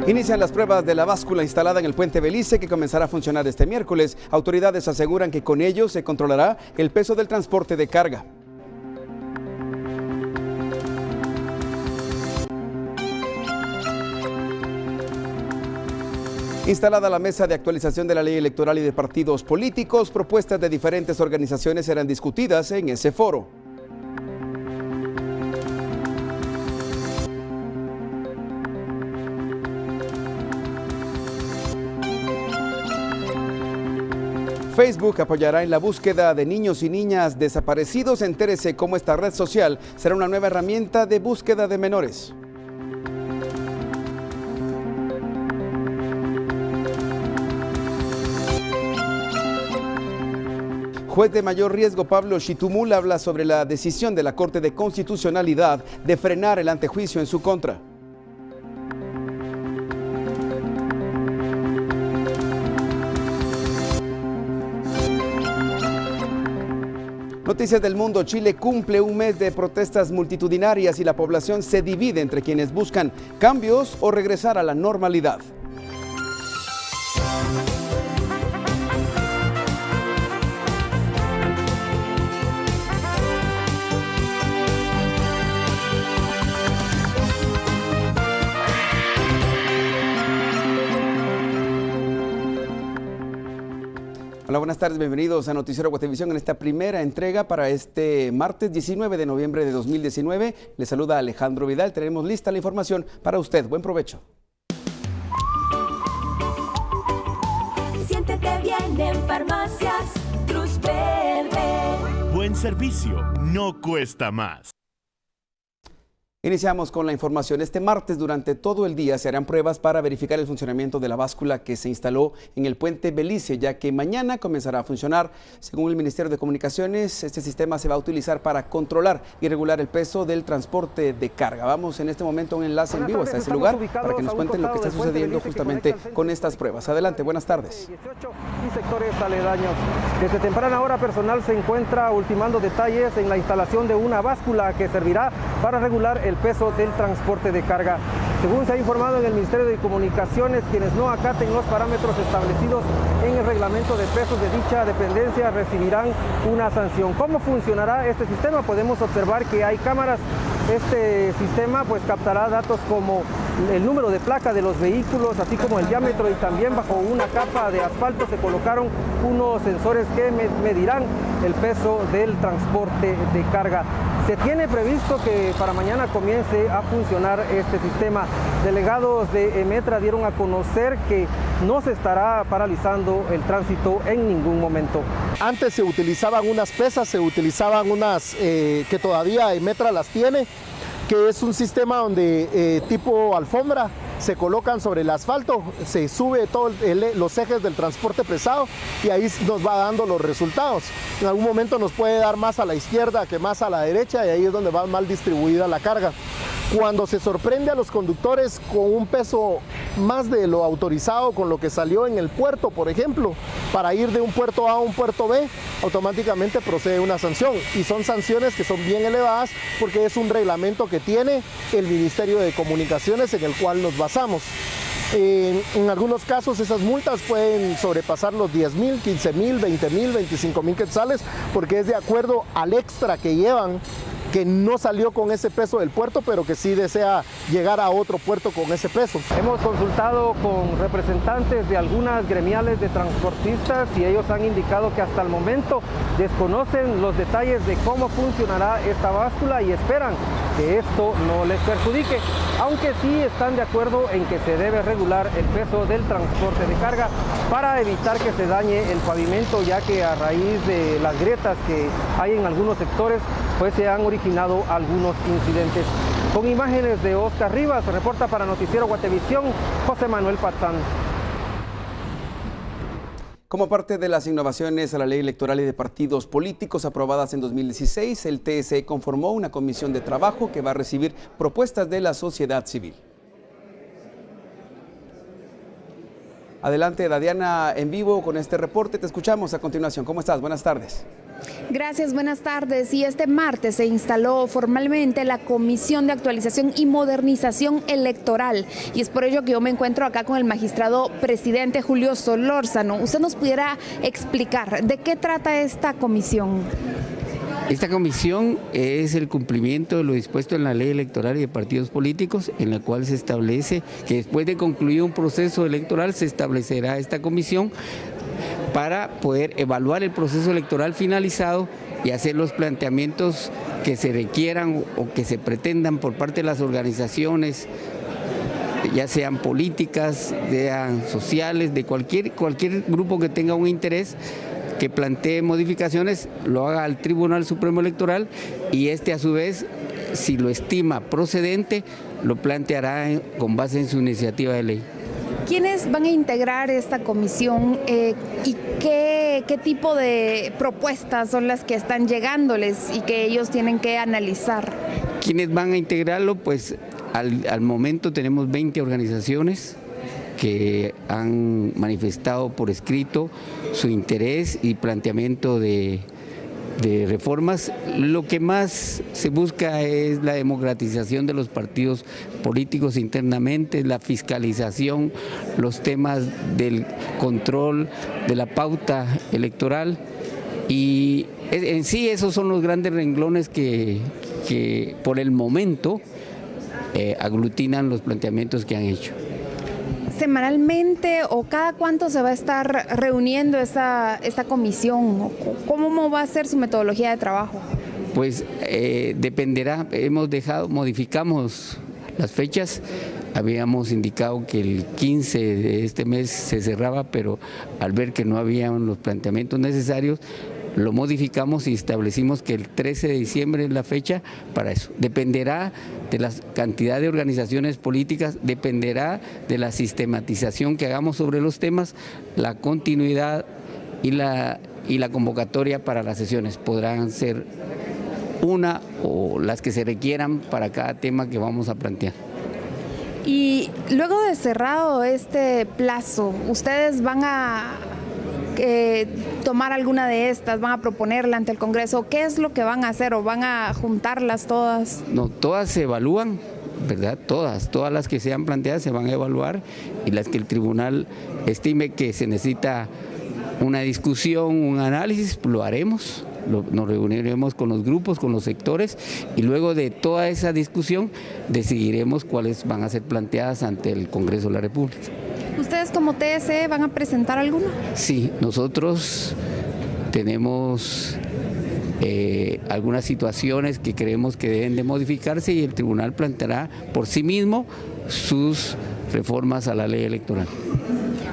Inician las pruebas de la báscula instalada en el puente Belice, que comenzará a funcionar este miércoles. Autoridades aseguran que con ello se controlará el peso del transporte de carga. Instalada la mesa de actualización de la ley electoral y de partidos políticos, propuestas de diferentes organizaciones serán discutidas en ese foro. Facebook apoyará en la búsqueda de niños y niñas desaparecidos. Entérese cómo esta red social será una nueva herramienta de búsqueda de menores. Juez de mayor riesgo Pablo Xitumul habla sobre la decisión de la Corte de Constitucionalidad de frenar el antejuicio en su contra. Noticias del mundo. Chile cumple un mes de protestas multitudinarias y la población se divide entre quienes buscan cambios o regresar a la normalidad. Hola, buenas tardes, bienvenidos a Noticiero Guatevisión en esta primera entrega para este martes 19 de noviembre de 2019. Les saluda Alejandro Vidal, tenemos lista la información para usted. Buen provecho. Siéntete bien en Farmacias Cruz Verde. Buen servicio no cuesta más. Iniciamos con la información. Este martes durante todo el día se harán pruebas para verificar el funcionamiento de la báscula que se instaló en el puente Belice, ya que mañana comenzará a funcionar. Según el Ministerio de Comunicaciones, este sistema se va a utilizar para controlar y regular el peso del transporte de carga. Vamos en este momento a un enlace en vivo hasta ese lugar para que nos cuenten lo que está sucediendo justamente con estas pruebas. Adelante, buenas tardes. 18 y sectores aledaños. Desde temprana hora personal se encuentra ultimando detalles en la instalación de una báscula que servirá para regular el peso del transporte de carga. Según se ha informado en el Ministerio de Comunicaciones, quienes no acaten los parámetros establecidos en el reglamento de pesos de dicha dependencia recibirán una sanción. ¿Cómo funcionará este sistema? Podemos observar que hay cámaras. Este sistema pues captará datos como el número de placa de los vehículos, así como el diámetro, y también bajo una capa de asfalto se colocaron unos sensores que medirán el peso del transporte de carga. Se tiene previsto que para mañana comience a funcionar este sistema. Delegados de Emetra dieron a conocer que no se estará paralizando el tránsito en ningún momento. Antes se utilizaban unas pesas, se utilizaban unas que todavía Emetra las tiene, que es un sistema donde tipo alfombra, se colocan sobre el asfalto, se sube todos los ejes del transporte pesado y ahí nos va dando los resultados. En algún momento nos puede dar más a la izquierda que más a la derecha y ahí es donde va mal distribuida la carga. Cuando se sorprende a los conductores con un peso más de lo autorizado, con lo que salió en el puerto, por ejemplo, para ir de un puerto A a un puerto B, automáticamente procede una sanción. Y son sanciones que son bien elevadas porque es un reglamento que tiene el Ministerio de Comunicaciones en el cual nos basamos. En algunos casos esas multas pueden sobrepasar los 10,000, 15,000, 20,000, 25,000 quetzales, porque es de acuerdo al extra que llevan, que no salió con ese peso del puerto, pero que sí desea llegar a otro puerto con ese peso. Hemos consultado con representantes de algunas gremiales de transportistas y ellos han indicado que hasta el momento desconocen los detalles de cómo funcionará esta báscula y esperan que esto no les perjudique, aunque sí están de acuerdo en que se debe regular el peso del transporte de carga para evitar que se dañe el pavimento, ya que a raíz de las grietas que hay en algunos sectores, pues se han originado algunos incidentes. Con imágenes de Oscar Rivas, reporta para Noticiero Guatevisión, José Manuel Patzán. Como parte de las innovaciones a la ley electoral y de partidos políticos aprobadas en 2016, el TSE conformó una comisión de trabajo que va a recibir propuestas de la sociedad civil. Adelante, Dadiana, en vivo con este reporte. Te escuchamos a continuación. ¿Cómo estás? Buenas tardes. Gracias, buenas tardes. Y este martes se instaló formalmente la Comisión de Actualización y Modernización Electoral. Y es por ello que yo me encuentro acá con el magistrado presidente Julio Solórzano. ¿Usted nos pudiera explicar de qué trata esta comisión? Esta comisión es el cumplimiento de lo dispuesto en la ley electoral y de partidos políticos, en la cual se establece que después de concluir un proceso electoral se establecerá esta comisión para poder evaluar el proceso electoral finalizado y hacer los planteamientos que se requieran o que se pretendan por parte de las organizaciones, ya sean políticas, sean sociales, de cualquier grupo que tenga un interés, que plantee modificaciones, lo haga al Tribunal Supremo Electoral y este a su vez, si lo estima procedente, lo planteará con base en su iniciativa de ley. ¿Quiénes van a integrar esta comisión y qué tipo de propuestas son las que están llegándoles y que ellos tienen que analizar? ¿Quiénes van a integrarlo? Pues al momento tenemos 20 organizaciones que han manifestado por escrito su interés y planteamiento de reformas. Lo que más se busca es la democratización de los partidos políticos internamente, la fiscalización, los temas del control de la pauta electoral y en sí esos son los grandes renglones que por el momento aglutinan los planteamientos que han hecho. ¿Semanalmente o cada cuánto se va a estar reuniendo esta comisión? ¿Cómo va a ser su metodología de trabajo? Pues dependerá, modificamos las fechas, habíamos indicado que el 15 de este mes se cerraba, pero al ver que no habían los planteamientos necesarios, lo modificamos y establecimos que el 13 de diciembre es la fecha para eso. Dependerá de la cantidad de organizaciones políticas, dependerá de la sistematización que hagamos sobre los temas, la continuidad y la convocatoria para las sesiones. Podrán ser una o las que se requieran para cada tema que vamos a plantear. Y luego de cerrado este plazo, ¿ustedes van a tomar alguna de estas, van a proponerla ante el Congreso? ¿Qué es lo que van a hacer o van a juntarlas todas? No, todas se evalúan, ¿verdad? Todas las que sean planteadas se van a evaluar y las que el tribunal estime que se necesita una discusión, un análisis, lo haremos. Nos reuniremos con los grupos, con los sectores y luego de toda esa discusión decidiremos cuáles van a ser planteadas ante el Congreso de la República. ¿Ustedes como TSE van a presentar alguna? Sí, nosotros tenemos algunas situaciones que creemos que deben de modificarse y el tribunal planteará por sí mismo sus reformas a la ley electoral.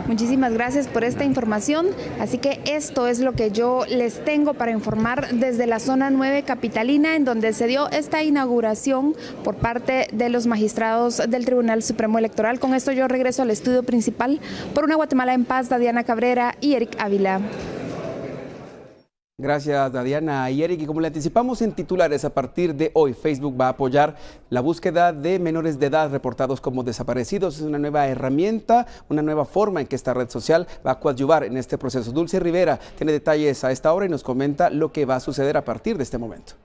Muchísimas gracias por esta información. Así que esto es lo que yo les tengo para informar desde la zona 9 capitalina, en donde se dio esta inauguración por parte de los magistrados del Tribunal Supremo Electoral. Con esto yo regreso al estudio principal. Por una Guatemala en paz, Dadiana Cabrera y Eric Ávila. Gracias, Dadiana y Eric. Y como le anticipamos en titulares, a partir de hoy Facebook va a apoyar la búsqueda de menores de edad reportados como desaparecidos. Es una nueva herramienta, una nueva forma en que esta red social va a coadyuvar en este proceso. Dulce Rivera tiene detalles a esta hora y nos comenta lo que va a suceder a partir de este momento.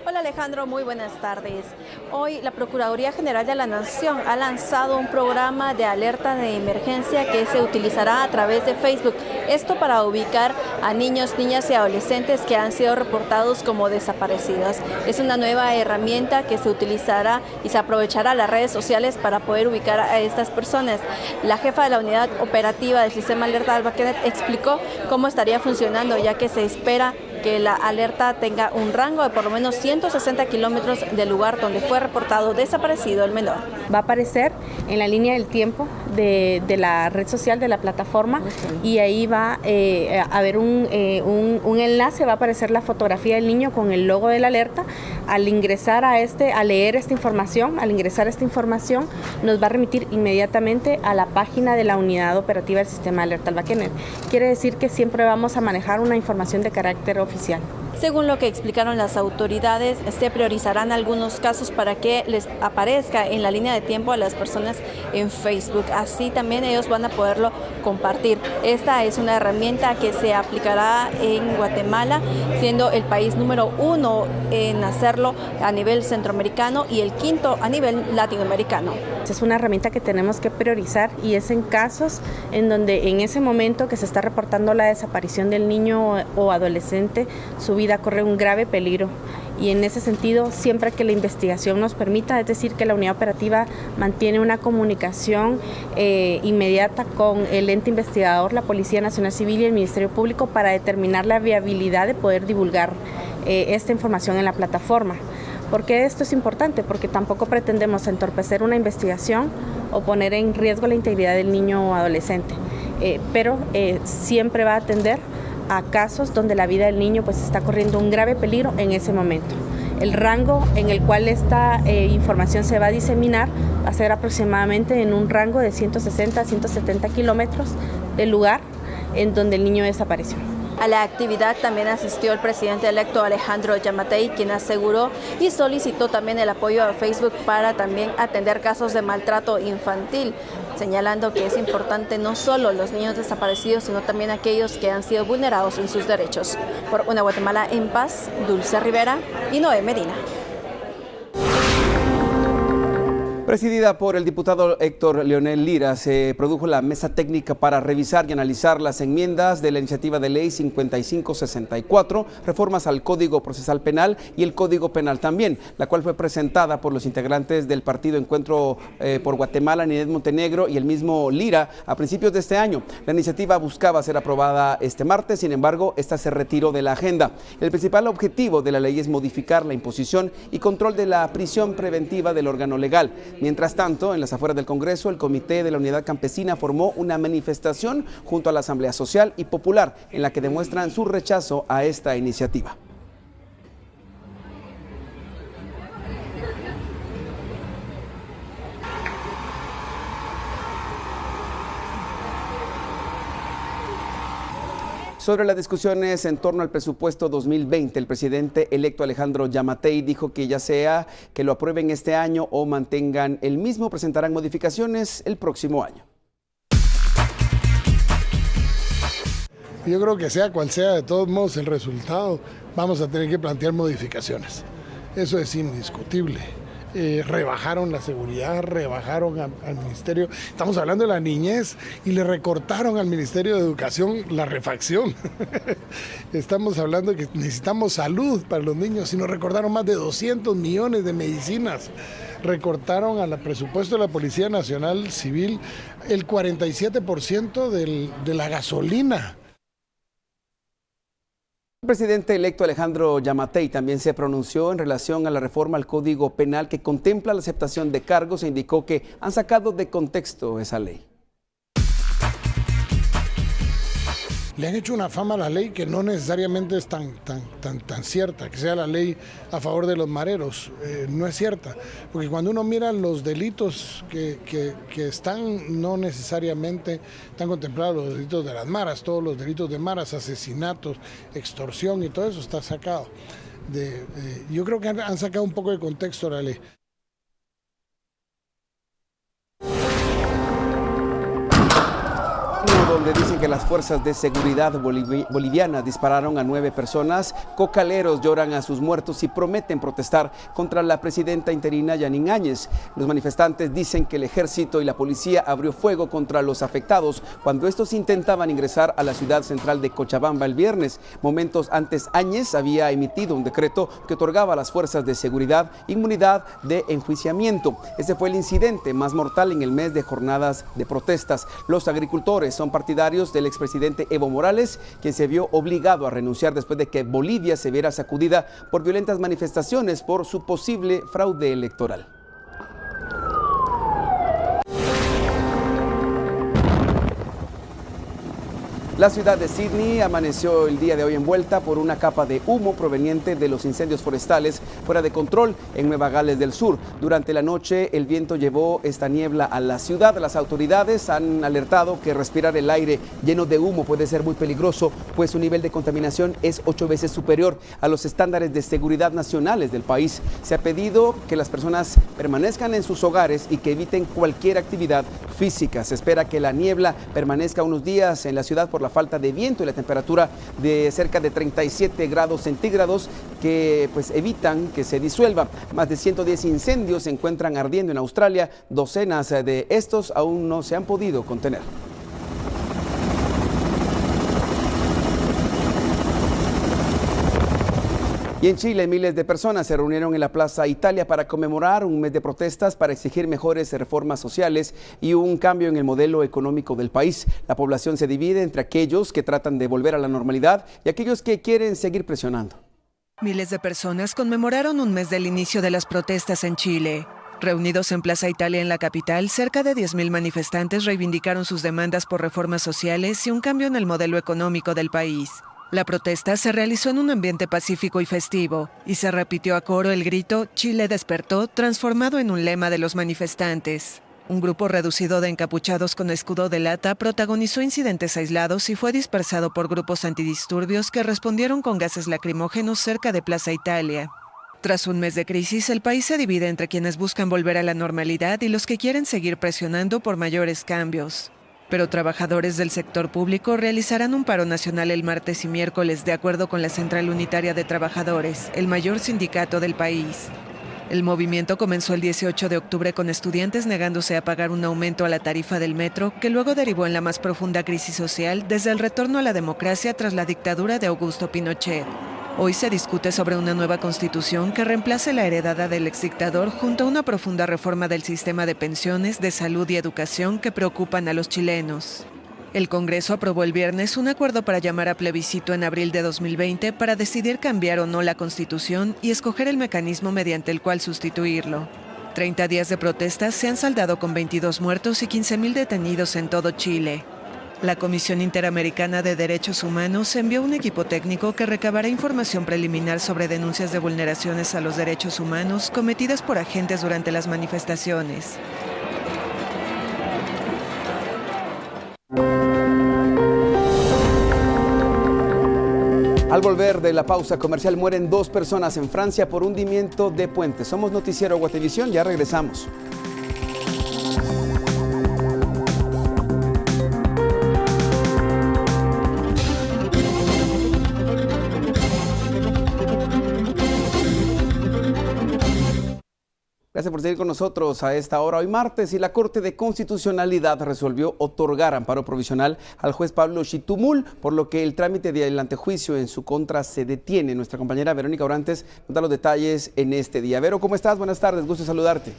Hola Alejandro, muy buenas tardes. Hoy la Procuraduría General de la Nación ha lanzado un programa de alerta de emergencia que se utilizará a través de Facebook. Esto para ubicar a niños, niñas y adolescentes que han sido reportados como desaparecidos. Es una nueva herramienta que se utilizará y se aprovechará las redes sociales para poder ubicar a estas personas. La jefa de la unidad operativa del sistema alerta Alba Kenneth explicó cómo estaría funcionando, ya que se espera que la alerta tenga un rango de por lo menos 160 kilómetros del lugar donde fue reportado desaparecido el menor. Va a aparecer en la línea del tiempo de la red social de la plataforma y ahí va a haber un enlace, va a aparecer la fotografía del niño con el logo de la alerta. Al ingresar a leer esta información, al ingresar esta información, nos va a remitir inmediatamente a la página de la unidad operativa del sistema alerta Alba Kenneth. Quiere decir que siempre vamos a manejar una información de carácter oficial. Según lo que explicaron las autoridades, se priorizarán algunos casos para que les aparezca en la línea de tiempo a las personas en Facebook. Así también ellos van a poderlo compartir. Esta es una herramienta que se aplicará en Guatemala, siendo el país número 1 en hacerlo a nivel centroamericano y el 5º a nivel latinoamericano. Es una herramienta que tenemos que priorizar y es en casos en donde en ese momento que se está reportando la desaparición del niño o adolescente, su vida corre un grave peligro. Y en ese sentido, siempre que la investigación nos permita, es decir, que la unidad operativa mantiene una comunicación inmediata con el ente investigador, la Policía Nacional Civil y el Ministerio Público para determinar la viabilidad de poder divulgar esta información en la plataforma. ¿Por qué esto es importante? Porque tampoco pretendemos entorpecer una investigación o poner en riesgo la integridad del niño o adolescente, pero siempre va a atender a casos donde la vida del niño pues está corriendo un grave peligro en ese momento. El rango en el cual esta información se va a diseminar va a ser aproximadamente en un rango de 160 a 170 kilómetros del lugar en donde el niño desapareció. A la actividad también asistió el presidente electo Alejandro Yamatei, quien aseguró y solicitó también el apoyo a Facebook para también atender casos de maltrato infantil, señalando que es importante no solo los niños desaparecidos, sino también aquellos que han sido vulnerados en sus derechos. Por una Guatemala en paz, Dulce Rivera y Noé Medina. Presidida por el diputado Héctor Leonel Lira, se produjo la mesa técnica para revisar y analizar las enmiendas de la iniciativa de ley 5564, reformas al Código Procesal Penal y el Código Penal también, la cual fue presentada por los integrantes del partido Encuentro por Guatemala, Ninette Montenegro y el mismo Lira a principios de este año. La iniciativa buscaba ser aprobada este martes, sin embargo, esta se retiró de la agenda. El principal objetivo de la ley es modificar la imposición y control de la prisión preventiva del órgano legal. Mientras tanto, en las afueras del Congreso, el Comité de la Unidad Campesina formó una manifestación junto a la Asamblea Social y Popular en la que demuestran su rechazo a esta iniciativa. Sobre las discusiones en torno al presupuesto 2020, el presidente electo Alejandro Yamatei dijo que ya sea que lo aprueben este año o mantengan el mismo, presentarán modificaciones el próximo año. Yo creo que sea cual sea, de todos modos, el resultado, vamos a tener que plantear modificaciones. Eso es indiscutible. Rebajaron la seguridad, rebajaron al ministerio, estamos hablando de la niñez y le recortaron al Ministerio de Educación la refacción. Estamos hablando de que necesitamos salud para los niños y nos recortaron más de 200 millones de medicinas. Recortaron al presupuesto de la Policía Nacional Civil el 47% de la gasolina. El presidente electo Alejandro Yamatei también se pronunció en relación a la reforma al Código Penal que contempla la aceptación de cargos e indicó que han sacado de contexto esa ley. Le han hecho una fama a la ley que no necesariamente es tan cierta, que sea la ley a favor de los mareros, no es cierta, porque cuando uno mira los delitos que están, no necesariamente están contemplados los delitos de las maras, todos los delitos de maras, asesinatos, extorsión y todo eso está sacado. Yo creo que han sacado un poco de contexto la ley. Donde dicen que las fuerzas de seguridad bolivianas dispararon a 9 personas, cocaleros lloran a sus muertos y prometen protestar contra la presidenta interina Yanín Áñez. Los manifestantes dicen que el ejército y la policía abrió fuego contra los afectados cuando estos intentaban ingresar a la ciudad central de Cochabamba el viernes. Momentos antes, Áñez había emitido un decreto que otorgaba a las fuerzas de seguridad inmunidad de enjuiciamiento. Ese fue el incidente más mortal en el mes de jornadas de protestas. Los agricultores son partidarios del expresidente Evo Morales, quien se vio obligado a renunciar después de que Bolivia se viera sacudida por violentas manifestaciones por su posible fraude electoral. La ciudad de Sydney amaneció el día de hoy envuelta por una capa de humo proveniente de los incendios forestales fuera de control en Nueva Gales del Sur. Durante la noche el viento llevó esta niebla a la ciudad. Las autoridades han alertado que respirar el aire lleno de humo puede ser muy peligroso, pues su nivel de contaminación es 8 veces superior a los estándares de seguridad nacionales del país. Se ha pedido que las personas permanezcan en sus hogares y que eviten cualquier actividad física. Se espera que la niebla permanezca unos días en la ciudad por la falta de viento y la temperatura de cerca de 37 grados centígrados que pues evitan que se disuelva. Más de 110 incendios se encuentran ardiendo en Australia. Docenas de estos aún no se han podido contener. Y en Chile, miles de personas se reunieron en la Plaza Italia para conmemorar un mes de protestas para exigir mejores reformas sociales y un cambio en el modelo económico del país. La población se divide entre aquellos que tratan de volver a la normalidad y aquellos que quieren seguir presionando. Miles de personas conmemoraron un mes del inicio de las protestas en Chile. Reunidos en Plaza Italia en la capital, cerca de 10.000 manifestantes reivindicaron sus demandas por reformas sociales y un cambio en el modelo económico del país. La protesta se realizó en un ambiente pacífico y festivo, y se repitió a coro el grito «Chile despertó», transformado en un lema de los manifestantes. Un grupo reducido de encapuchados con escudo de lata protagonizó incidentes aislados y fue dispersado por grupos antidisturbios que respondieron con gases lacrimógenos cerca de Plaza Italia. Tras un mes de crisis, el país se divide entre quienes buscan volver a la normalidad y los que quieren seguir presionando por mayores cambios. Pero trabajadores del sector público realizarán un paro nacional el martes y miércoles, de acuerdo con la Central Unitaria de Trabajadores, el mayor sindicato del país. El movimiento comenzó el 18 de octubre con estudiantes negándose a pagar un aumento a la tarifa del metro, que luego derivó en la más profunda crisis social desde el retorno a la democracia tras la dictadura de Augusto Pinochet. Hoy se discute sobre una nueva constitución que reemplace la heredada del exdictador junto a una profunda reforma del sistema de pensiones, de salud y educación que preocupan a los chilenos. El Congreso aprobó el viernes un acuerdo para llamar a plebiscito en abril de 2020 para decidir cambiar o no la constitución y escoger el mecanismo mediante el cual sustituirlo. 30 días de protestas se han saldado con 22 muertos y 15.000 detenidos en todo Chile. La Comisión Interamericana de Derechos Humanos envió un equipo técnico que recabará información preliminar sobre denuncias de vulneraciones a los derechos humanos cometidas por agentes durante las manifestaciones. Al volver de la pausa comercial, mueren 2 personas en Francia por hundimiento de puentes. Somos Noticiero Guatevisión, ya regresamos. Gracias por seguir con nosotros a esta hora. Hoy martes, y la Corte de Constitucionalidad resolvió otorgar amparo provisional al juez Pablo Xitumul, por lo que el trámite del antejuicio en su contra se detiene. Nuestra compañera Verónica Orantes nos da los detalles en este día. Vero, ¿cómo estás? Buenas tardes, gusto saludarte.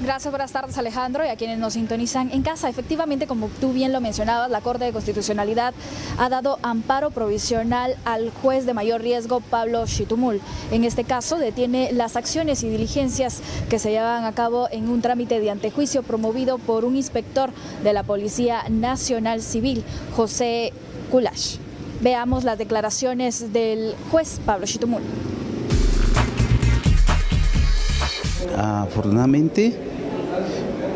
Gracias, buenas tardes Alejandro, y a quienes nos sintonizan en casa. Efectivamente, como tú bien lo mencionabas, la Corte de Constitucionalidad ha dado amparo provisional al juez de mayor riesgo Pablo Xitumul. En este caso detiene las acciones y diligencias que se llevan a cabo en un trámite de antejuicio promovido por un inspector de la Policía Nacional Civil, José Kulash. Veamos las declaraciones del juez Pablo Xitumul. Afortunadamente,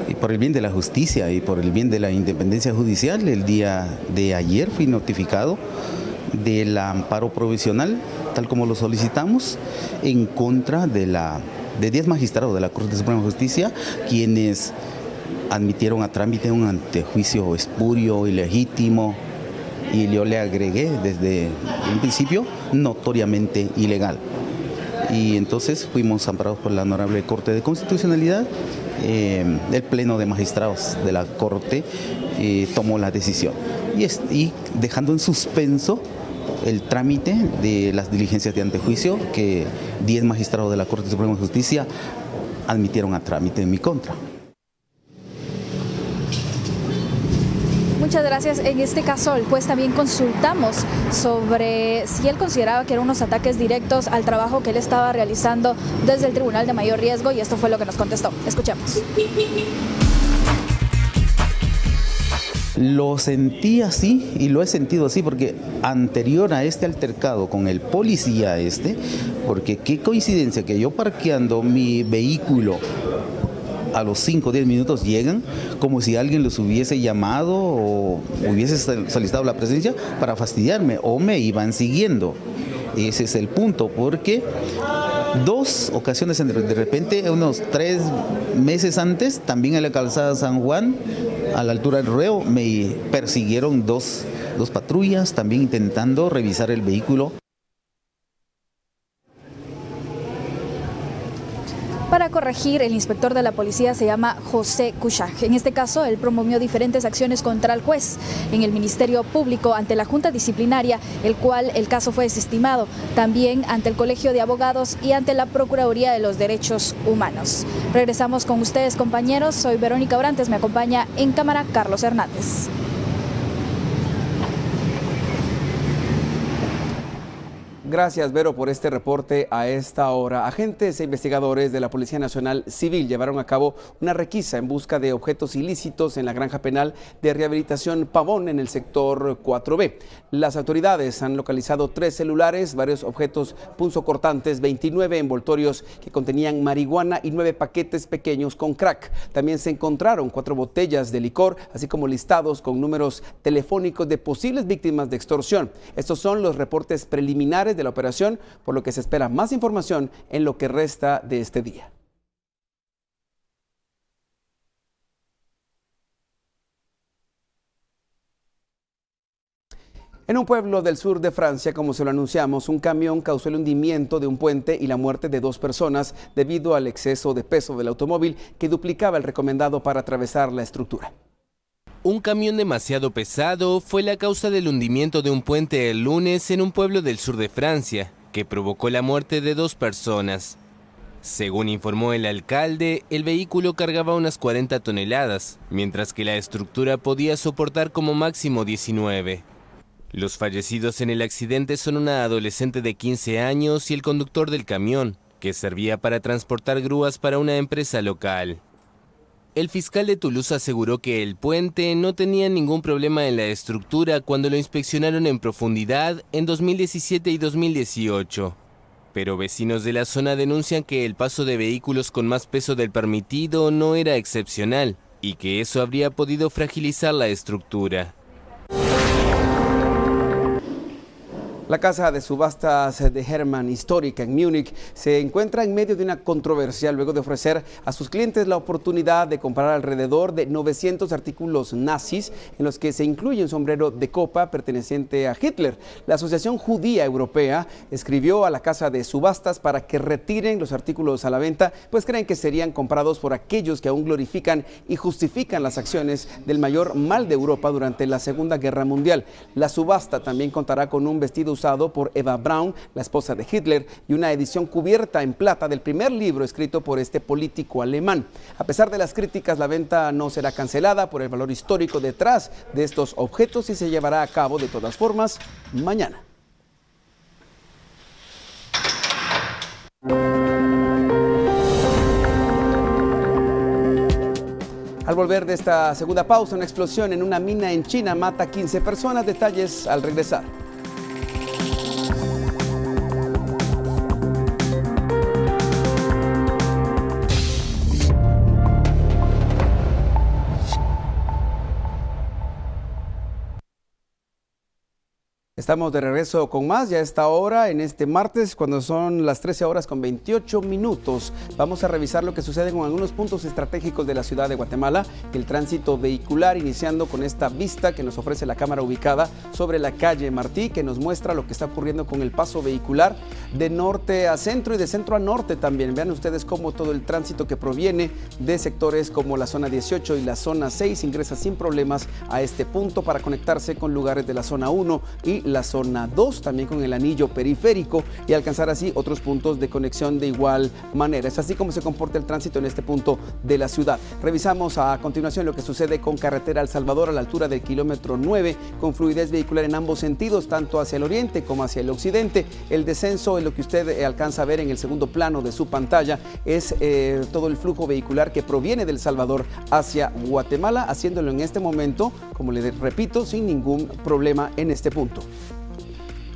y por el bien de la justicia y por el bien de la independencia judicial, el día de ayer fui notificado del amparo provisional, tal como lo solicitamos, en contra de 10 magistrados de la Corte Suprema de Justicia, quienes admitieron a trámite un antejuicio espurio, ilegítimo, y yo le agregué desde un principio notoriamente ilegal. Y entonces fuimos amparados por la Honorable Corte de Constitucionalidad. El Pleno de Magistrados de la Corte tomó la decisión y dejando en suspenso el trámite de las diligencias de antejuicio que 10 magistrados de la Corte Suprema de Justicia admitieron a trámite en mi contra. Muchas gracias. En este caso, el juez también consultamos sobre si él consideraba que eran unos ataques directos al trabajo que él estaba realizando desde el Tribunal de Mayor Riesgo, y esto fue lo que nos contestó. Escuchemos. Lo sentí así y lo he sentido así porque anterior a este altercado con el policía porque qué coincidencia que yo parqueando mi vehículo a los 5 o 10 minutos llegan como si alguien los hubiese llamado o hubiese solicitado la presencia para fastidiarme o me iban siguiendo. Ese es el punto, porque 2 ocasiones de repente, unos 3 meses antes, también en la calzada San Juan, a la altura del Rueo, me persiguieron dos patrullas también intentando revisar el vehículo. Para corregir, el inspector de la policía se llama José Cushag. En este caso, él promovió diferentes acciones contra el juez en el Ministerio Público ante la Junta Disciplinaria, el cual el caso fue desestimado, también ante el Colegio de Abogados y ante la Procuraduría de los Derechos Humanos. Regresamos con ustedes, compañeros. Soy Verónica Orantes, me acompaña en cámara Carlos Hernández. Gracias, Vero, por este reporte a esta hora. Agentes e investigadores de la Policía Nacional Civil llevaron a cabo una requisa en busca de objetos ilícitos en la granja penal de rehabilitación Pavón en el sector 4B. Las autoridades han localizado 3 celulares, varios objetos punzocortantes, 29 envoltorios que contenían marihuana y 9 paquetes pequeños con crack. También se encontraron 4 botellas de licor, así como listados con números telefónicos de posibles víctimas de extorsión. Estos son los reportes preliminares de la operación, por lo que se espera más información en lo que resta de este día. En un pueblo del sur de Francia, como se lo anunciamos, un camión causó el hundimiento de un puente y la muerte de 2 personas debido al exceso de peso del automóvil que duplicaba el recomendado para atravesar la estructura. Un camión demasiado pesado fue la causa del hundimiento de un puente el lunes en un pueblo del sur de Francia, que provocó la muerte de 2 personas. Según informó el alcalde, el vehículo cargaba unas 40 toneladas, mientras que la estructura podía soportar como máximo 19. Los fallecidos en el accidente son una adolescente de 15 años y el conductor del camión, que servía para transportar grúas para una empresa local. El fiscal de Toulouse aseguró que el puente no tenía ningún problema en la estructura cuando lo inspeccionaron en profundidad en 2017 y 2018. Pero vecinos de la zona denuncian que el paso de vehículos con más peso del permitido no era excepcional y que eso habría podido fragilizar la estructura. La casa de subastas de Hermann, histórica en Múnich, se encuentra en medio de una controversia luego de ofrecer a sus clientes la oportunidad de comprar alrededor de 900 artículos nazis, en los que se incluye un sombrero de copa perteneciente a Hitler. La Asociación Judía Europea escribió a la casa de subastas para que retiren los artículos a la venta, pues creen que serían comprados por aquellos que aún glorifican y justifican las acciones del mayor mal de Europa durante la Segunda Guerra Mundial. La subasta también contará con un vestido usado por Eva Braun, la esposa de Hitler, y una edición cubierta en plata del primer libro escrito por este político alemán. A pesar de las críticas, la venta no será cancelada por el valor histórico detrás de estos objetos y se llevará a cabo de todas formas mañana. Al volver de esta segunda pausa, una explosión en una mina en China mata a 15 personas. Detalles al regresar. Estamos de regreso con más ya a esta hora, en este martes, cuando son las 13 horas con 28 minutos. Vamos a revisar lo que sucede con algunos puntos estratégicos de la ciudad de Guatemala, el tránsito vehicular, iniciando con esta vista que nos ofrece la cámara ubicada sobre la calle Martí, que nos muestra lo que está ocurriendo con el paso vehicular de norte a centro y de centro a norte también. Vean ustedes cómo todo el tránsito que proviene de sectores como la zona 18 y la zona 6 ingresa sin problemas a este punto para conectarse con lugares de la zona 1 y la la zona 2, también con el anillo periférico, y alcanzar así otros puntos de conexión de igual manera. Es así como se comporta el tránsito en este punto de la ciudad. Revisamos a continuación lo que sucede con carretera El Salvador a la altura del kilómetro 9, con fluidez vehicular en ambos sentidos, tanto hacia el oriente como hacia el occidente. El descenso, en lo que usted alcanza a ver en el segundo plano de su pantalla, es todo el flujo vehicular que proviene del Salvador hacia Guatemala, haciéndolo en este momento, como le repito, sin ningún problema en este punto.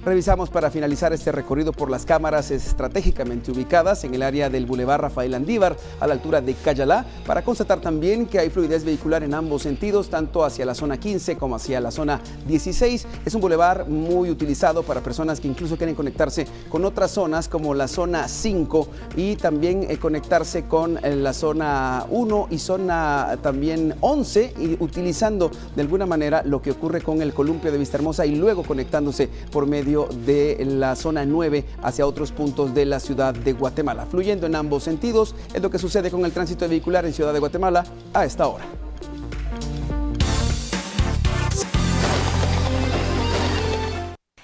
Revisamos para finalizar este recorrido por las cámaras estratégicamente ubicadas en el área del Boulevard Rafael Andívar a la altura de Cayalá, para constatar también que hay fluidez vehicular en ambos sentidos, tanto hacia la zona 15 como hacia la zona 16. Es un bulevar muy utilizado para personas que incluso quieren conectarse con otras zonas como la zona 5 y también conectarse con la zona 1 y zona también 11, y utilizando de alguna manera lo que ocurre con el columpio de Vistahermosa y luego conectándose por medio de la zona 9 hacia otros puntos de la ciudad de Guatemala. Fluyendo en ambos sentidos es lo que sucede con el tránsito vehicular en Ciudad de Guatemala a esta hora.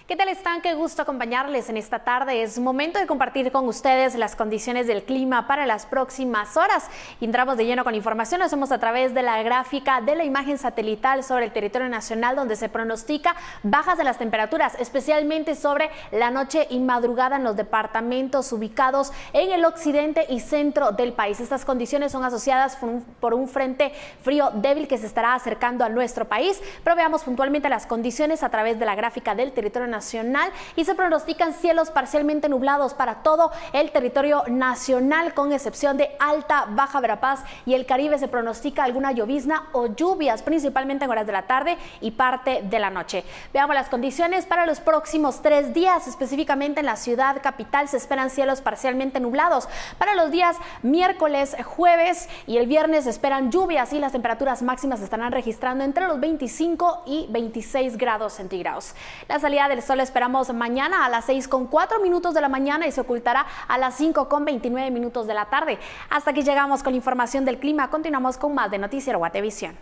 ¿Qué tal están? Qué gusto acompañarles en esta tarde. Es momento de compartir con ustedes las condiciones del clima para las próximas horas. Y entramos de lleno con información. Lo hacemos a través de la gráfica de la imagen satelital sobre el territorio nacional, donde se pronostica bajas de las temperaturas, especialmente sobre la noche y madrugada en los departamentos ubicados en el occidente y centro del país. Estas condiciones son asociadas por un frente frío débil que se estará acercando a nuestro país. Pero veamos puntualmente las condiciones a través de la gráfica del territorio nacional, y se pronostican cielos parcialmente nublados para todo el territorio nacional, con excepción de Alta, Baja Verapaz y el Caribe. Se pronostica alguna llovizna o lluvias, principalmente en horas de la tarde y parte de la noche. Veamos las condiciones para los próximos 3 días, específicamente en la ciudad capital se esperan cielos parcialmente nublados. Para los días miércoles, jueves y el viernes se esperan lluvias y las temperaturas máximas se estarán registrando entre los 25 y 26 grados centígrados. La salida del sol esperamos mañana a las 6:04 de la mañana y se ocultará a las 5:29 de la tarde. Hasta aquí llegamos con la información del clima. Continuamos con más de Noticiero Guatevisión.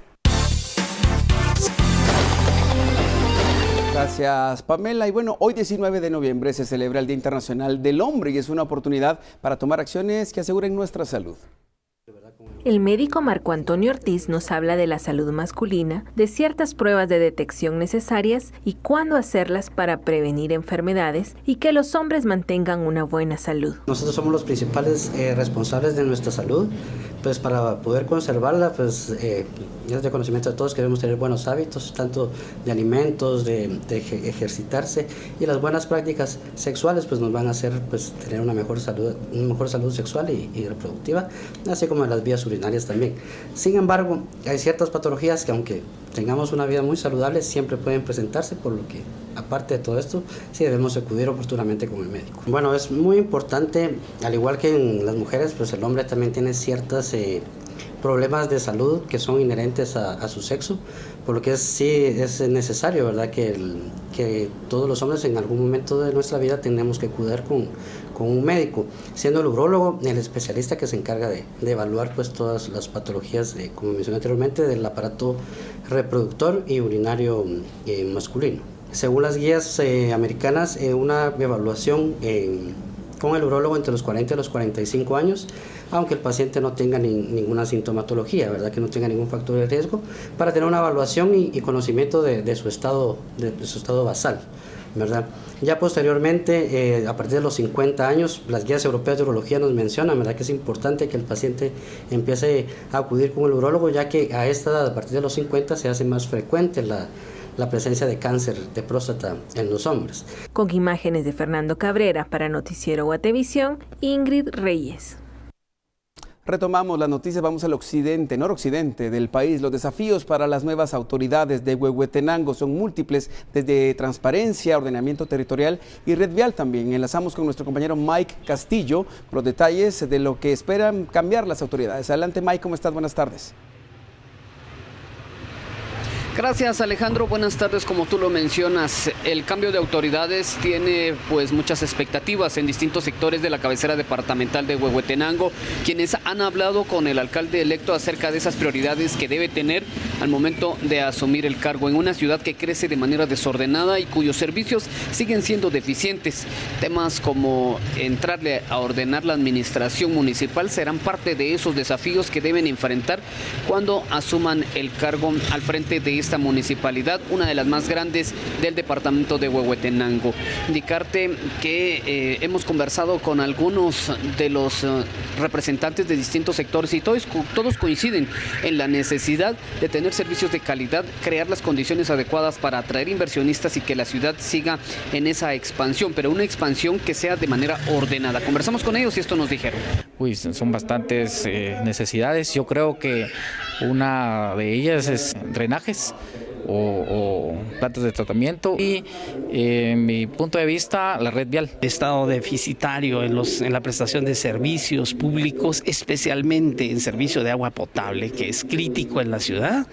Gracias, Pamela. Y bueno, hoy 19 de noviembre se celebra el Día Internacional del Hombre y es una oportunidad para tomar acciones que aseguren nuestra salud. El médico Marco Antonio Ortiz nos habla de la salud masculina, de ciertas pruebas de detección necesarias y cuándo hacerlas para prevenir enfermedades y que los hombres mantengan una buena salud. Nosotros somos los principales responsables de nuestra salud, pues para poder conservarla, pues es de conocimiento de todos que debemos tener buenos hábitos, tanto de alimentos, de ejercitarse, y las buenas prácticas sexuales pues nos van a hacer pues tener una mejor salud sexual y reproductiva, así como en las vías urinarias también. Sin embargo, hay ciertas patologías que aunque tengamos una vida muy saludable, siempre pueden presentarse, por lo que aparte de todo esto, sí debemos acudir oportunamente con el médico. Bueno, es muy importante, al igual que en las mujeres, pues el hombre también tiene ciertas problemas de salud que son inherentes a su sexo, por lo que sí es necesario, ¿verdad?, que todos los hombres en algún momento de nuestra vida tenemos que acudir con un médico, siendo el urólogo el especialista que se encarga de evaluar pues todas las patologías, como mencioné anteriormente, del aparato reproductor y urinario masculino. Según las guías americanas, una evaluación con el urólogo entre los 40 y los 45 años, aunque el paciente no tenga ninguna sintomatología, ¿verdad?, que no tenga ningún factor de riesgo, para tener una evaluación y conocimiento de su estado basal, ¿verdad? Ya posteriormente, a partir de los 50 años, las guías europeas de urología nos mencionan, ¿verdad?, que es importante que el paciente empiece a acudir con el urólogo, ya que a esta edad, a partir de los 50, se hace más frecuente la presencia de cáncer de próstata en los hombres. Con imágenes de Fernando Cabrera para Noticiero Guatevisión, Ingrid Reyes. Retomamos las noticias, vamos al occidente, noroccidente del país. Los desafíos para las nuevas autoridades de Huehuetenango son múltiples, desde transparencia, ordenamiento territorial y red vial también. Enlazamos con nuestro compañero Mike Castillo con los detalles de lo que esperan cambiar las autoridades. Adelante, Mike, ¿cómo estás? Buenas tardes. Gracias, Alejandro, buenas tardes. Como tú lo mencionas, el cambio de autoridades tiene pues muchas expectativas en distintos sectores de la cabecera departamental de Huehuetenango, quienes han hablado con el alcalde electo acerca de esas prioridades que debe tener al momento de asumir el cargo en una ciudad que crece de manera desordenada y cuyos servicios siguen siendo deficientes. Temas como entrarle a ordenar la administración municipal serán parte de esos desafíos que deben enfrentar cuando asuman el cargo al frente de esta municipalidad, una de las más grandes del departamento de Huehuetenango. Indicarte que hemos conversado con algunos de los representantes de distintos sectores y todos coinciden en la necesidad de tener servicios de calidad, crear las condiciones adecuadas para atraer inversionistas y que la ciudad siga en esa expansión, pero una expansión que sea de manera ordenada. Conversamos con ellos y esto nos dijeron. Son bastantes necesidades. Yo creo que una de ellas es drenajes o plantas de tratamiento y en mi punto de vista la red vial. Estado deficitario en la prestación de servicios públicos, especialmente en servicio de agua potable, que es crítico en la ciudad.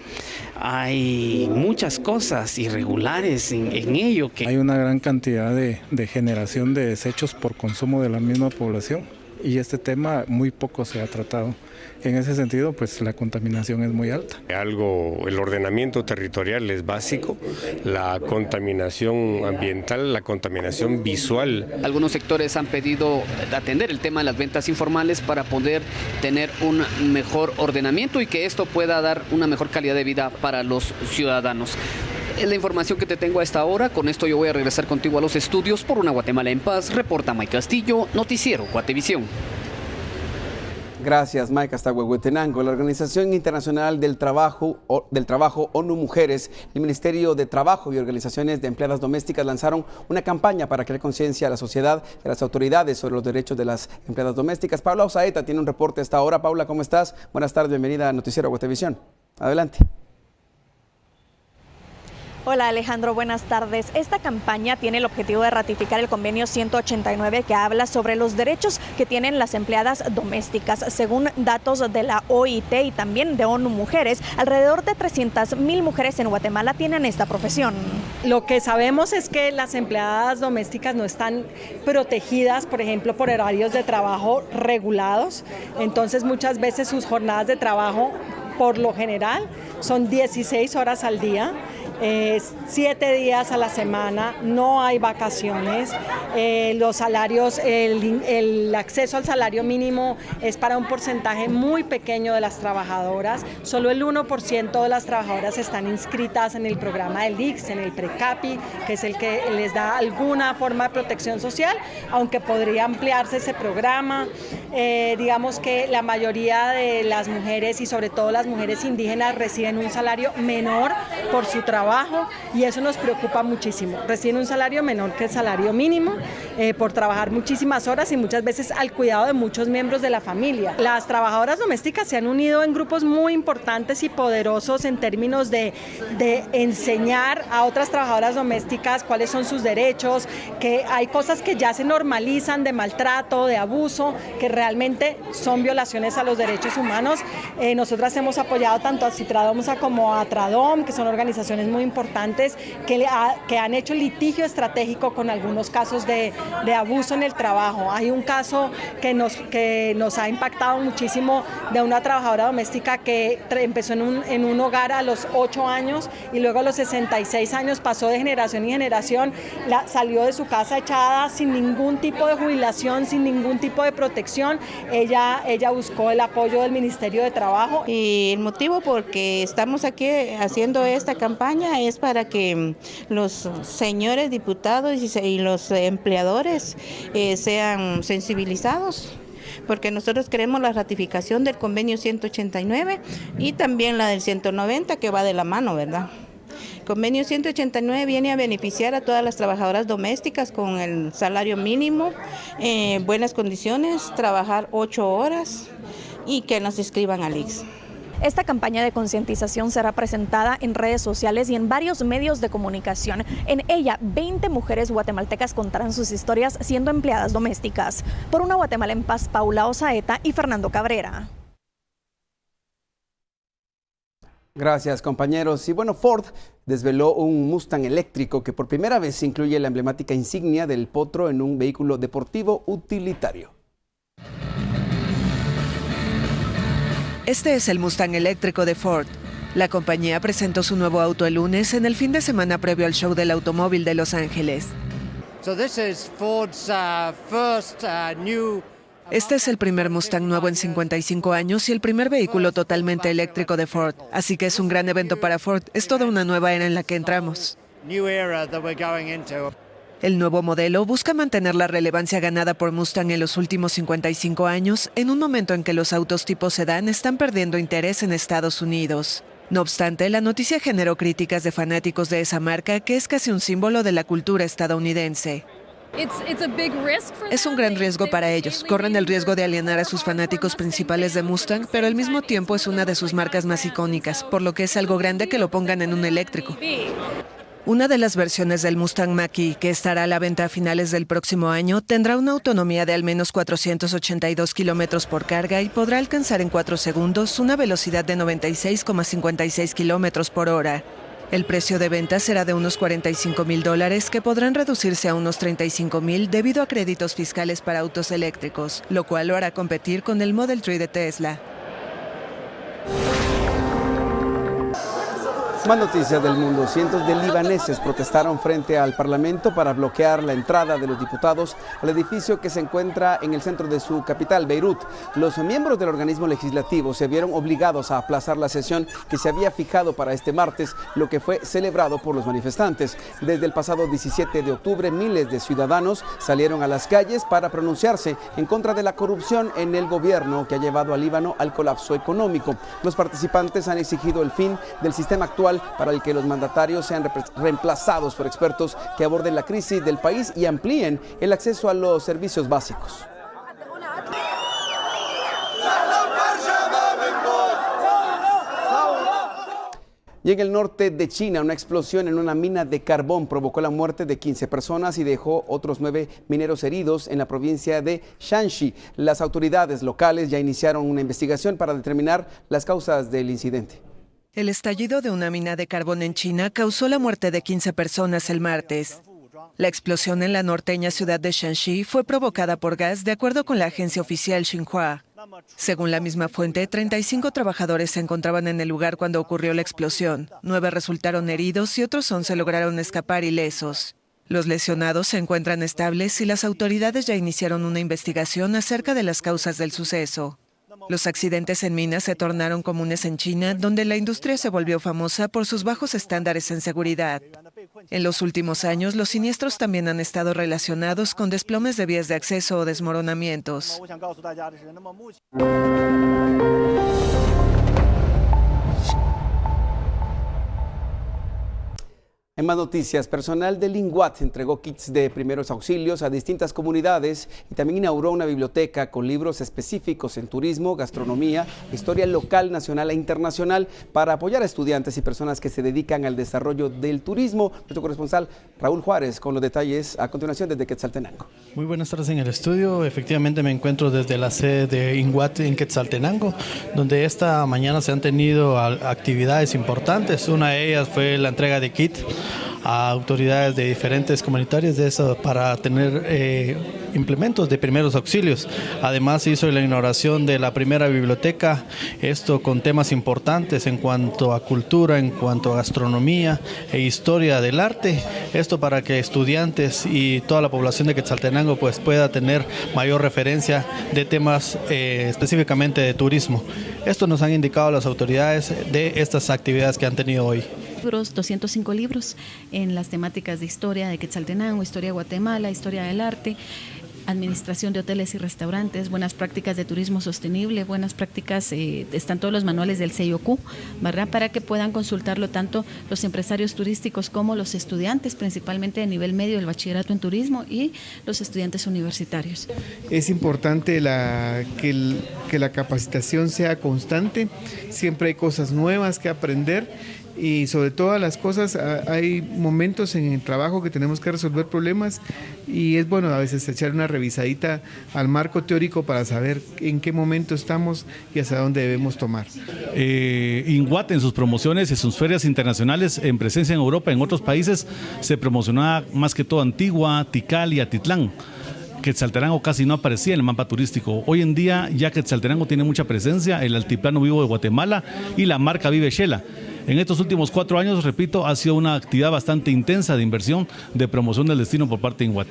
Hay muchas cosas irregulares en ello. Hay una gran cantidad de generación de desechos por consumo de la misma población y este tema muy poco se ha tratado. En ese sentido, pues la contaminación es muy alta. El ordenamiento territorial es básico, la contaminación ambiental, la contaminación visual. Algunos sectores han pedido atender el tema de las ventas informales para poder tener un mejor ordenamiento y que esto pueda dar una mejor calidad de vida para los ciudadanos. Es la información que te tengo a esta hora. Con esto yo voy a regresar contigo a los estudios. Por una Guatemala en paz, reporta Mike Castillo, Noticiero Guatevisión. Gracias, Mike. Hasta Huehuetenango. La Organización Internacional del Trabajo, ONU Mujeres, el Ministerio de Trabajo y organizaciones de empleadas domésticas lanzaron una campaña para crear conciencia a la sociedad y a las autoridades sobre los derechos de las empleadas domésticas. Paula Osaeta tiene un reporte a esta hora. Paula, ¿cómo estás? Buenas tardes, bienvenida a Noticiero Guatevisión. Adelante. Hola Alejandro, buenas tardes. Esta campaña tiene el objetivo de ratificar el convenio 189 que habla sobre los derechos que tienen las empleadas domésticas. Según datos de la OIT y también de ONU Mujeres, alrededor de 300,000 mujeres en Guatemala tienen esta profesión. Lo que sabemos es que las empleadas domésticas no están protegidas, por ejemplo, por horarios de trabajo regulados. Entonces muchas veces sus jornadas de trabajo, por lo general, son 16 horas al día. 7 días a la semana, no hay vacaciones, los salarios, el acceso al salario mínimo es para un porcentaje muy pequeño de las trabajadoras, solo el 1% de las trabajadoras están inscritas en el programa del ICS, en el PRECAPI, que es el que les da alguna forma de protección social, aunque podría ampliarse ese programa. Digamos que la mayoría de las mujeres y sobre todo las mujeres indígenas reciben un salario menor por su trabajo y eso nos preocupa muchísimo. Reciben un salario menor que el salario mínimo por trabajar muchísimas horas y muchas veces al cuidado de muchos miembros de la familia. Las trabajadoras domésticas se han unido en grupos muy importantes y poderosos en términos de enseñar a otras trabajadoras domésticas cuáles son sus derechos, que hay cosas que ya se normalizan de maltrato, de abuso, que realmente son violaciones a los derechos humanos. Nosotras hemos apoyado tanto a Citradomsa como a Tradom, que son organizaciones muy importantes que han hecho litigio estratégico con algunos casos de abuso en el trabajo. Hay un caso que nos ha impactado muchísimo de una trabajadora doméstica que empezó en un hogar a los 8 años y luego a los 66 años pasó de generación en generación, salió de su casa echada sin ningún tipo de jubilación, sin ningún tipo de protección. Ella buscó el apoyo del Ministerio de Trabajo. Y el motivo por que estamos aquí haciendo esta campaña es para que los señores diputados y los empleadores sean sensibilizados, porque nosotros queremos la ratificación del convenio 189 y también la del 190 que va de la mano, ¿verdad? El convenio 189 viene a beneficiar a todas las trabajadoras domésticas con el salario mínimo, buenas condiciones, trabajar 8 horas y que nos inscriban al ICS. Esta campaña de concientización será presentada en redes sociales y en varios medios de comunicación. En ella, 20 mujeres guatemaltecas contarán sus historias siendo empleadas domésticas. Por una Guatemala en paz, Paula Osaeta y Fernando Cabrera. Gracias, compañeros. Y bueno, Ford desveló un Mustang eléctrico que por primera vez incluye la emblemática insignia del potro en un vehículo deportivo utilitario. Este es el Mustang eléctrico de Ford. La compañía presentó su nuevo auto el lunes en el fin de semana previo al show del automóvil de Los Ángeles. Este es el primer Mustang nuevo en 55 años y el primer vehículo totalmente eléctrico de Ford. Así que es un gran evento para Ford. Es toda una nueva era en la que entramos. El nuevo modelo busca mantener la relevancia ganada por Mustang en los últimos 55 años, en un momento en que los autos tipo sedán están perdiendo interés en Estados Unidos. No obstante, la noticia generó críticas de fanáticos de esa marca, que es casi un símbolo de la cultura estadounidense. Es un gran riesgo para ellos. Corren el riesgo de alienar a sus fanáticos principales de Mustang, pero al mismo tiempo es una de sus marcas más icónicas, por lo que es algo grande que lo pongan en un eléctrico. Una de las versiones del Mustang Mach-E, que estará a la venta a finales del próximo año, tendrá una autonomía de al menos 482 kilómetros por carga y podrá alcanzar en 4 segundos una velocidad de 96,56 kilómetros por hora. El precio de venta será de unos $45,000, que podrán reducirse a unos $35,000 debido a créditos fiscales para autos eléctricos, lo cual lo hará competir con el Model 3 de Tesla. Más noticias del mundo. Cientos de libaneses protestaron frente al Parlamento para bloquear la entrada de los diputados al edificio que se encuentra en el centro de su capital, Beirut. Los miembros del organismo legislativo se vieron obligados a aplazar la sesión que se había fijado para este martes, lo que fue celebrado por los manifestantes. Desde el pasado 17 de octubre, miles de ciudadanos salieron a las calles para pronunciarse en contra de la corrupción en el gobierno que ha llevado al Líbano al colapso económico. Los participantes han exigido el fin del sistema actual para el que los mandatarios sean reemplazados por expertos que aborden la crisis del país y amplíen el acceso a los servicios básicos. Y en el norte de China, una explosión en una mina de carbón provocó la muerte de 15 personas y dejó otros 9 mineros heridos en la provincia de Shanxi. Las autoridades locales ya iniciaron una investigación para determinar las causas del incidente. El estallido de una mina de carbón en China causó la muerte de 15 personas el martes. La explosión en la norteña ciudad de Shanxi fue provocada por gas, de acuerdo con la agencia oficial Xinhua. Según la misma fuente, 35 trabajadores se encontraban en el lugar cuando ocurrió la explosión. 9 resultaron heridos y otros 11 lograron escapar ilesos. Los lesionados se encuentran estables y las autoridades ya iniciaron una investigación acerca de las causas del suceso. Los accidentes en minas se tornaron comunes en China, donde la industria se volvió famosa por sus bajos estándares en seguridad. En los últimos años, los siniestros también han estado relacionados con desplomes de vías de acceso o desmoronamientos. En más noticias, personal de Linguat entregó kits de primeros auxilios a distintas comunidades y también inauguró una biblioteca con libros específicos en turismo, gastronomía, historia local, nacional e internacional para apoyar a estudiantes y personas que se dedican al desarrollo del turismo. Nuestro corresponsal Raúl Juárez con los detalles a continuación desde Quetzaltenango. Muy buenas tardes en el estudio. Efectivamente me encuentro desde la sede de Linguat en Quetzaltenango, donde esta mañana se han tenido actividades importantes. Una de ellas fue la entrega de kit a autoridades de diferentes comunitarias de eso para tener implementos de primeros auxilios. Además se hizo la inauguración de la primera biblioteca, esto con temas importantes en cuanto a cultura, en cuanto a gastronomía e historia del arte, esto para que estudiantes y toda la población de Quetzaltenango pues pueda tener mayor referencia de temas específicamente de turismo. Esto nos han indicado las autoridades de estas actividades que han tenido hoy. 205 libros en las temáticas de historia de Quetzaltenango, historia de Guatemala, historia del arte, administración de hoteles y restaurantes, buenas prácticas de turismo sostenible, buenas prácticas, están todos los manuales del CEIOCU, ¿verdad? Para que puedan consultarlo tanto los empresarios turísticos como los estudiantes, principalmente de nivel medio del bachillerato en turismo y los estudiantes universitarios. Es importante que la capacitación sea constante, siempre hay cosas nuevas que aprender. Y sobre todas las cosas hay momentos en el trabajo que tenemos que resolver problemas y es bueno a veces echar una revisadita al marco teórico para saber en qué momento estamos y hacia dónde debemos tomar. Linguat en sus promociones y sus ferias internacionales en presencia en Europa, en otros países, se promocionaba más que todo Antigua, Tikal y Atitlán. Quetzaltenango casi no aparecía en el mapa turístico. Hoy en día ya Quetzaltenango tiene mucha presencia, el Altiplano Vivo de Guatemala y la marca Vive Xela. En estos últimos 4 años, repito, ha sido una actividad bastante intensa de inversión, de promoción del destino por parte de INGUAT.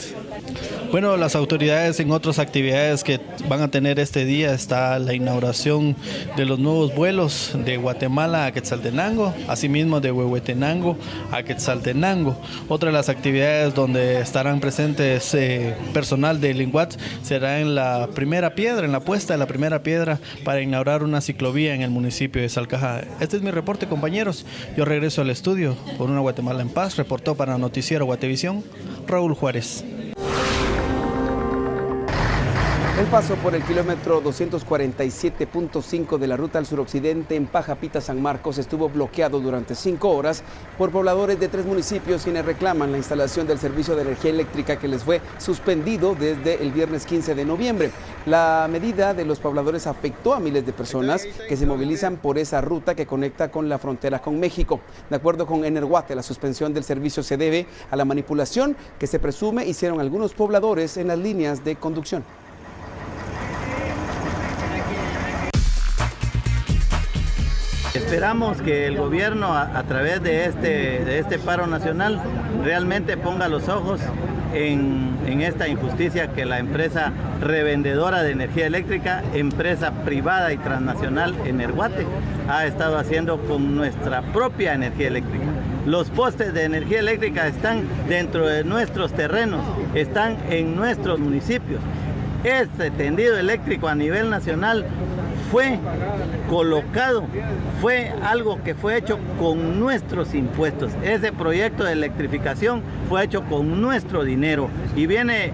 Bueno, las autoridades en otras actividades que van a tener este día está la inauguración de los nuevos vuelos de Guatemala a Quetzaltenango, asimismo de Huehuetenango a Quetzaltenango. Otra de las actividades donde estarán presentes personal del INGUAT será en la primera piedra, en la puesta de la primera piedra para inaugurar una ciclovía en el municipio de Salcajá. Este es mi reporte, compañeros. Yo regreso al estudio por una Guatemala en paz. Reportó para Noticiero Guatevisión, Raúl Juárez. El paso por el kilómetro 247.5 de la ruta al suroccidente en Pajapita, San Marcos, estuvo bloqueado durante 5 horas por pobladores de 3 municipios quienes reclaman la instalación del servicio de energía eléctrica que les fue suspendido desde el viernes 15 de noviembre. La medida de los pobladores afectó a miles de personas que se movilizan por esa ruta que conecta con la frontera con México. De acuerdo con Energuate, la suspensión del servicio se debe a la manipulación que se presume hicieron algunos pobladores en las líneas de conducción. Esperamos que el gobierno a través de este paro nacional realmente ponga los ojos en esta injusticia que la empresa revendedora de energía eléctrica, empresa privada y transnacional Energuate, ha estado haciendo con nuestra propia energía eléctrica. Los postes de energía eléctrica están dentro de nuestros terrenos, están en nuestros municipios. Este tendido eléctrico a nivel nacional fue colocado, fue algo que fue hecho con nuestros impuestos. Ese proyecto de electrificación fue hecho con nuestro dinero. Y viene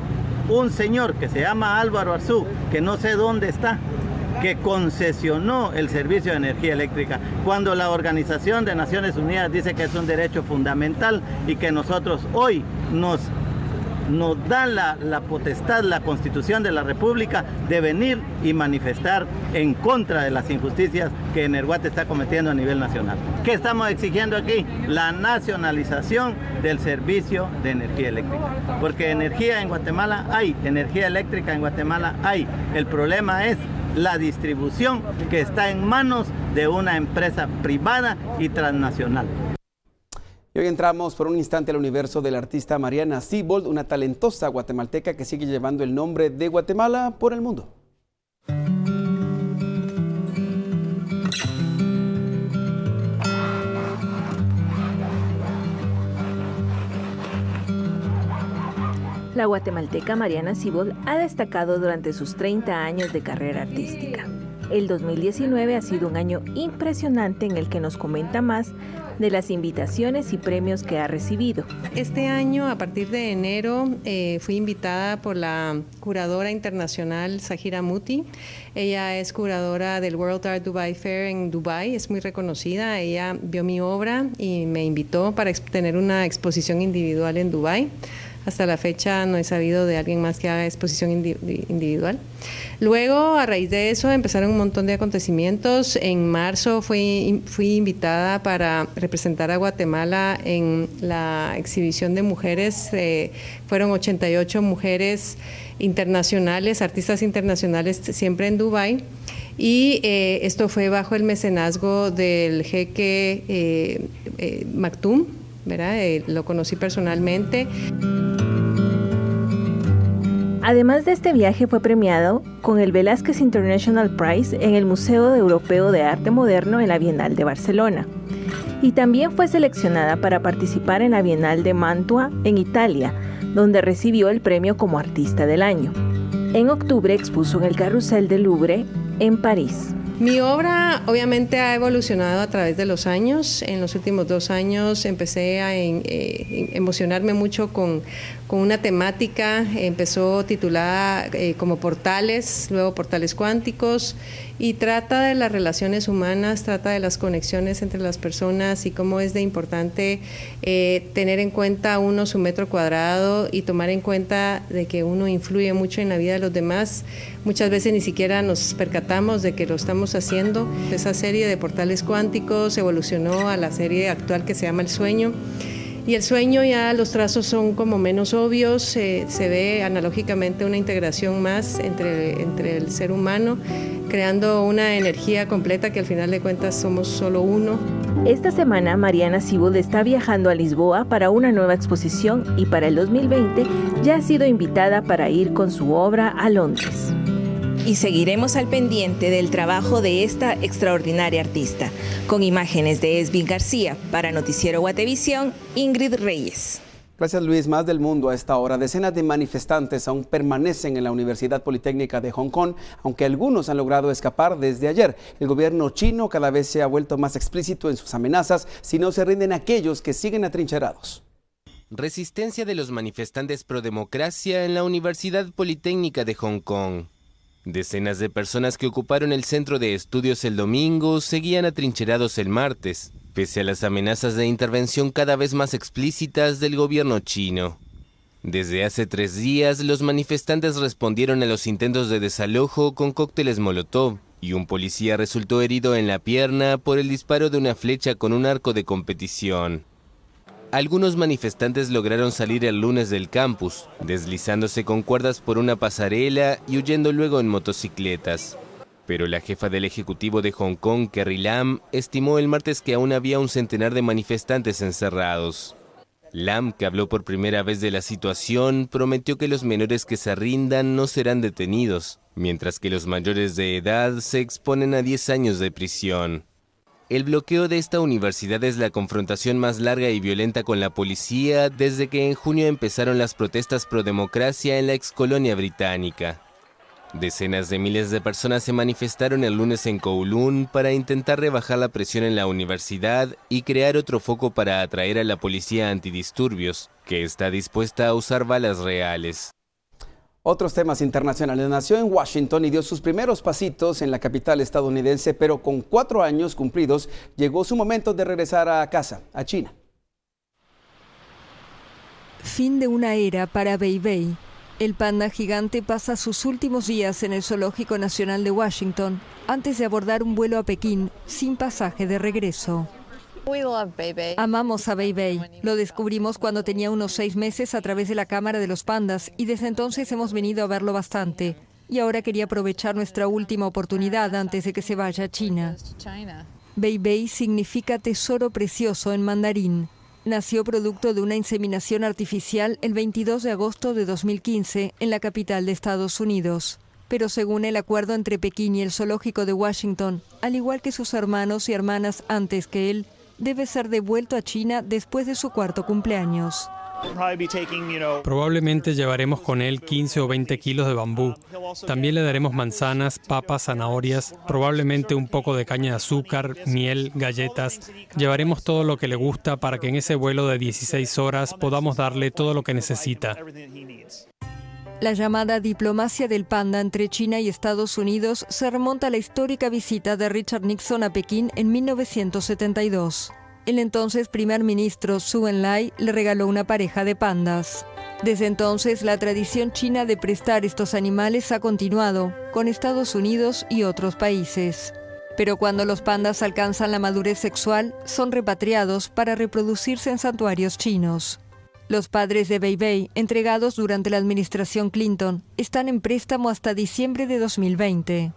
un señor que se llama Álvaro Arzú, que no sé dónde está, que concesionó el servicio de energía eléctrica, cuando la Organización de Naciones Unidas dice que es un derecho fundamental y que nosotros hoy nos da la potestad, la Constitución de la República, de venir y manifestar en contra de las injusticias que Energuate está cometiendo a nivel nacional. ¿Qué estamos exigiendo aquí? La nacionalización del servicio de energía eléctrica. Porque energía en Guatemala hay, energía eléctrica en Guatemala hay. El problema es la distribución que está en manos de una empresa privada y transnacional. Y hoy entramos por un instante al universo de la artista Mariana Sibold, una talentosa guatemalteca que sigue llevando el nombre de Guatemala por el mundo. La guatemalteca Mariana Sibold ha destacado durante sus 30 años de carrera artística. El 2019 ha sido un año impresionante en el que nos comenta más de las invitaciones y premios que ha recibido. Este año, a partir de enero, fui invitada por la curadora internacional Zahira Muti. Ella es curadora del World Art Dubai Fair en Dubai, es muy reconocida. Ella vio mi obra y me invitó para tener una exposición individual en Dubai. Hasta la fecha no he sabido de alguien más que haga exposición individual. Luego, a raíz de eso, empezaron un montón de acontecimientos. En marzo fui invitada para representar a Guatemala en la exhibición de mujeres. Fueron 88 mujeres internacionales, artistas internacionales, siempre en Dubái. Y esto fue bajo el mecenazgo del jeque Maktoum, ¿verdad? Lo conocí personalmente. Además de este viaje, fue premiado con el Velázquez International Prize en el Museo Europeo de Arte Moderno en la Bienal de Barcelona. Y también fue seleccionada para participar en la Bienal de Mantua en Italia, donde recibió el premio como Artista del Año. En octubre expuso en el Carrusel del Louvre en París. Mi obra obviamente ha evolucionado a través de los años. En los últimos 2 años empecé a emocionarme mucho con una temática. Empezó titulada como Portales, luego Portales Cuánticos, y trata de las relaciones humanas, trata de las conexiones entre las personas y cómo es de importante tener en cuenta uno su metro cuadrado y tomar en cuenta de que uno influye mucho en la vida de los demás. Muchas veces ni siquiera nos percatamos de que lo estamos haciendo. Esa serie de Portales Cuánticos evolucionó a la serie actual que se llama El Sueño. Y el sueño ya los trazos son como menos obvios, se ve analógicamente una integración más entre el ser humano, creando una energía completa que al final de cuentas somos solo uno. Esta semana Mariana Cibud está viajando a Lisboa para una nueva exposición y para el 2020 ya ha sido invitada para ir con su obra a Londres. Y seguiremos al pendiente del trabajo de esta extraordinaria artista. Con imágenes de Esvin García, para Noticiero Guatevisión, Ingrid Reyes. Gracias, Luis. Más del mundo a esta hora. Decenas de manifestantes aún permanecen en la Universidad Politécnica de Hong Kong, aunque algunos han logrado escapar desde ayer. El gobierno chino cada vez se ha vuelto más explícito en sus amenazas si no se rinden aquellos que siguen atrincherados. Resistencia de los manifestantes pro democracia en la Universidad Politécnica de Hong Kong. Decenas de personas que ocuparon el centro de estudios el domingo seguían atrincherados el martes, pese a las amenazas de intervención cada vez más explícitas del gobierno chino. Desde hace 3 días, los manifestantes respondieron a los intentos de desalojo con cócteles Molotov, y un policía resultó herido en la pierna por el disparo de una flecha con un arco de competición. Algunos manifestantes lograron salir el lunes del campus, deslizándose con cuerdas por una pasarela y huyendo luego en motocicletas. Pero la jefa del Ejecutivo de Hong Kong, Carrie Lam, estimó el martes que aún había un centenar de manifestantes encerrados. Lam, que habló por primera vez de la situación, prometió que los menores que se rindan no serán detenidos, mientras que los mayores de edad se exponen a 10 años de prisión. El bloqueo de esta universidad es la confrontación más larga y violenta con la policía desde que en junio empezaron las protestas pro democracia en la excolonia británica. Decenas de miles de personas se manifestaron el lunes en Kowloon para intentar rebajar la presión en la universidad y crear otro foco para atraer a la policía antidisturbios, que está dispuesta a usar balas reales. Otros temas internacionales. Nació en Washington y dio sus primeros pasitos en la capital estadounidense, pero con 4 años cumplidos llegó su momento de regresar a casa, a China. Fin de una era para Bei Bei. El panda gigante pasa sus últimos días en el Zoológico Nacional de Washington antes de abordar un vuelo a Pekín sin pasaje de regreso. Amamos a Bei Bei. Lo descubrimos cuando tenía unos 6 meses a través de la Cámara de los Pandas y desde entonces hemos venido a verlo bastante. Y ahora quería aprovechar nuestra última oportunidad antes de que se vaya a China. Bei Bei significa tesoro precioso en mandarín. Nació producto de una inseminación artificial el 22 de agosto de 2015 en la capital de Estados Unidos. Pero según el acuerdo entre Pekín y el Zoológico de Washington, al igual que sus hermanos y hermanas antes que él, debe ser devuelto a China después de su 4º cumpleaños. Probablemente llevaremos con él 15 o 20 kilos de bambú. También le daremos manzanas, papas, zanahorias, probablemente un poco de caña de azúcar, miel, galletas. Llevaremos todo lo que le gusta para que en ese vuelo de 16 horas podamos darle todo lo que necesita. La llamada diplomacia del panda entre China y Estados Unidos se remonta a la histórica visita de Richard Nixon a Pekín en 1972. El entonces primer ministro Zhou Enlai le regaló una pareja de pandas. Desde entonces, la tradición china de prestar estos animales ha continuado, con Estados Unidos y otros países. Pero cuando los pandas alcanzan la madurez sexual, son repatriados para reproducirse en santuarios chinos. Los padres de Bei Bei, entregados durante la administración Clinton, están en préstamo hasta diciembre de 2020.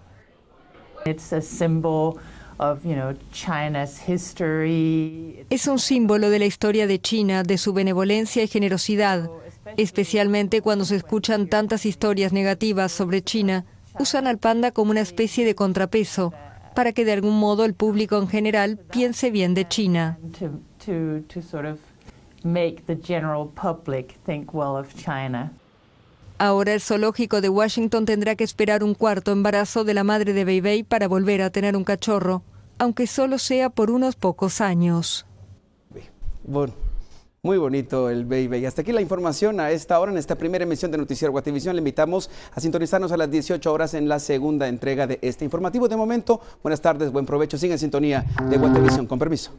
Es un símbolo de la historia de China, de su benevolencia y generosidad. Especialmente cuando se escuchan tantas historias negativas sobre China, usan al panda como una especie de contrapeso, para que de algún modo el público en general piense bien de China. Ahora el zoológico de Washington tendrá que esperar un 4º embarazo de la madre de Bei Bei para volver a tener un cachorro, aunque solo sea por unos pocos años. Bueno, muy bonito el Bei Bei. Hasta aquí la información a esta hora en esta primera emisión de Noticiero Guatevisión. Le invitamos a sintonizarnos a las 18 horas en la segunda entrega de este informativo. De momento, buenas tardes, buen provecho. Sigan en sintonía de Guatevisión. Con permiso.